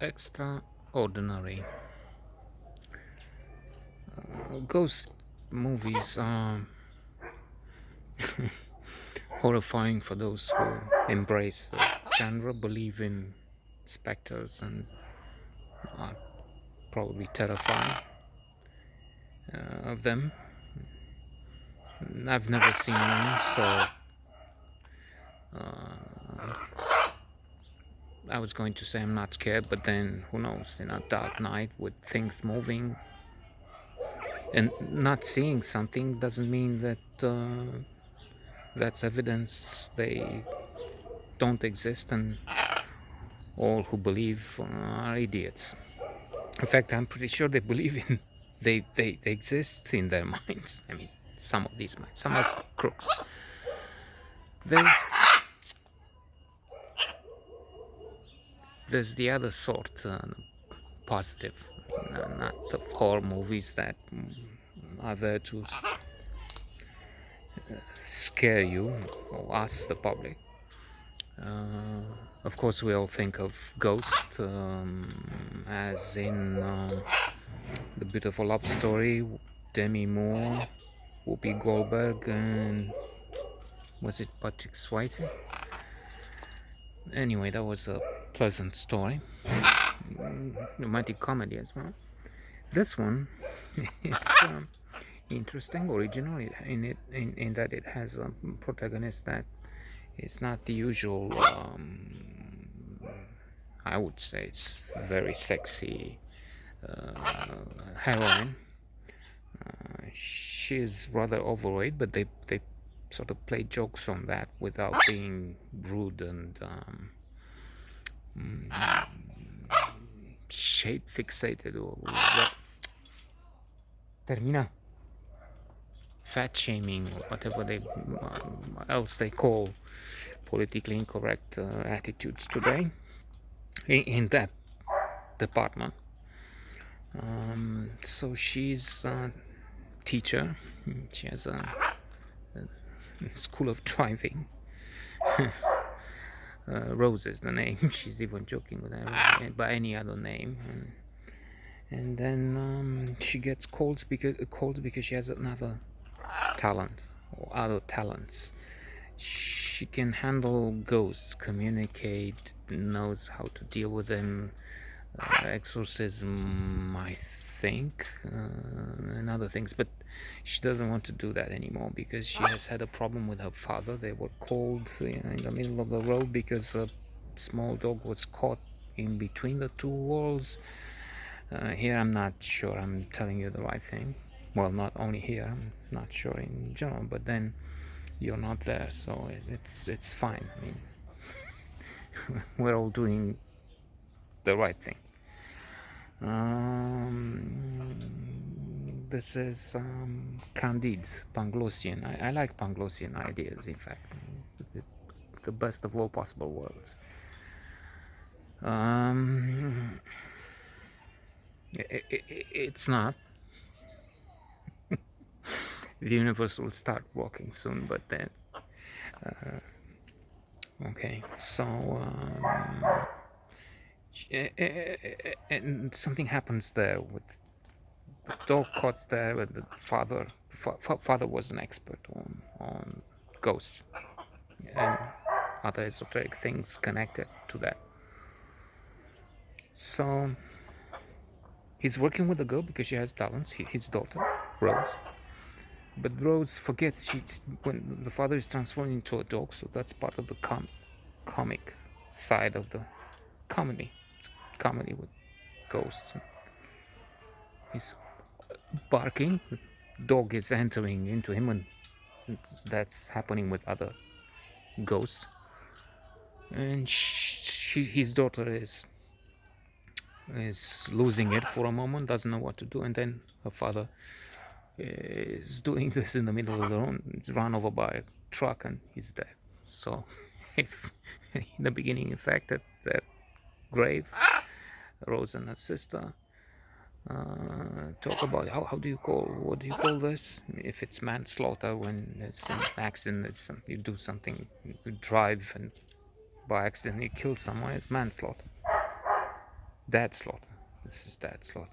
Extraordinary. Ghost movies are horrifying for those who embrace the genre, believe in specters, and are probably terrified of them. I've never seen one, so I was going to say I'm not scared, but then who knows? In a dark night with things moving and not seeing something doesn't mean that that's evidence they don't exist, and all who believe are idiots. In fact, I'm pretty sure they believe in they exist in their minds. I mean, some of these minds, some are crooks. There's there's the other sort, positive, not the horror movies that are there to scare you or us, the public. Of course, we all think of Ghost, as in The Beautiful Love Story, Demi Moore, Whoopi Goldberg, and was it Patrick Swayze? Anyway, that was a pleasant story, romantic comedy as well. This one is interesting, original in that it has a protagonist that is not the usual. I would say it's very sexy heroine. She's rather overweight, but they sort of play jokes on that without being rude and shape fixated or what. Termina. Fat shaming or whatever they else they call politically incorrect attitudes today in that department. So she's a teacher. She has a school of driving. Rose is the name. She's even joking with her by any other name. And then she gets calls because she has another talent or other talents. She can handle ghosts, communicate, knows how to deal with them, exorcism, I think, and other things. But she doesn't want to do that anymore because she has had a problem with her father. They were called in the middle of the road because a small dog was caught in between the two walls. Here I'm not sure I'm telling you the right thing. Well, not only here, I'm not sure in general, but then you're not there, so it's fine. I mean, we're all doing the right thing. This is Candide Panglossian. I like Panglossian ideas, in fact, the best of all possible worlds. It's not. The universe will start walking soon, but then. Okay, so. And something happens there with the dog caught there, with the father was an expert on ghosts and other esoteric things connected to that. So he's working with the girl because she has talents. His daughter, Rose. But Rose forgets when the father is transformed into a dog, so that's part of the comic side of the comedy. It's comedy with ghosts. He's barking. The dog is entering into him, and that's happening with other ghosts. And his daughter is losing it for a moment, doesn't know what to do, and then her father is doing this in the middle of the road. He's run over by a truck and he's dead. So, if in the beginning, in fact, at that grave, Rose and her sister talk about what do you call this if it's manslaughter, when it's an accident, you do something, you drive and by accident you kill someone, it's manslaughter. Dad slaughter. This is dad slaughter.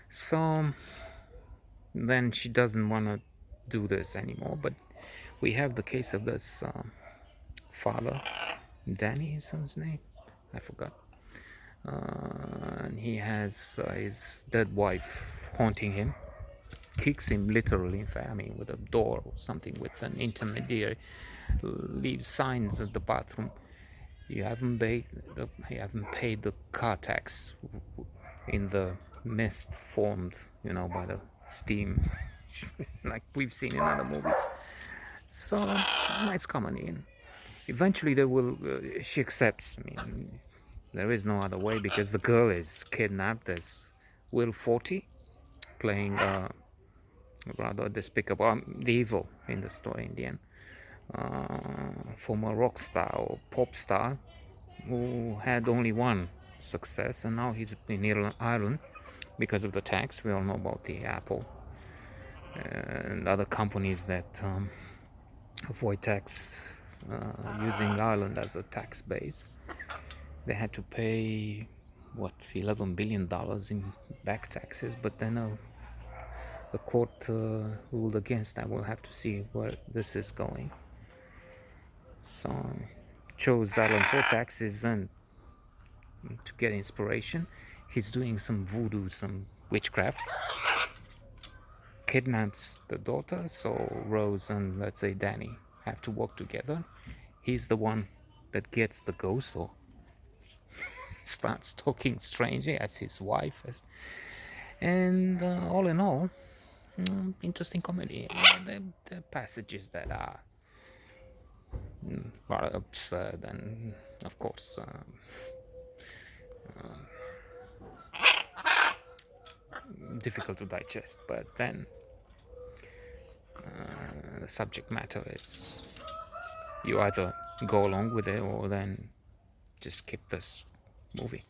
So then she doesn't want to do this anymore. But we have the case of this father, Danny is his name. I forgot. And he has his dead wife haunting him, kicks him literally, in fact, I mean, with a door or something, with an intermediary, leaves signs at the bathroom. You haven't paid the car tax in the mist formed, by the steam, like we've seen in other movies. So nice comedy. And eventually, they will. She accepts. I mean, there is no other way because the girl is kidnapped. There's Will Forte playing rather despicable, the evil in the story in the end. Former rock star or pop star who had only one success, and now he's in Ireland because of the tax. We all know about the Apple and other companies that avoid tax using Ireland as a tax base. They had to pay what, $11 billion in back taxes, but then the court ruled against that. We'll have to see where this is going. So chose Ireland for taxes and to get inspiration. He's doing some voodoo, some witchcraft. Kidnaps the daughter, so Rose and, let's say, Danny have to work together. He's the one that gets the ghost, or starts talking strangely as his wife is. And all in all, interesting comedy. There are passages that are rather absurd and, of course, difficult to digest. But then the subject matter is, you either go along with it or then just skip this movie.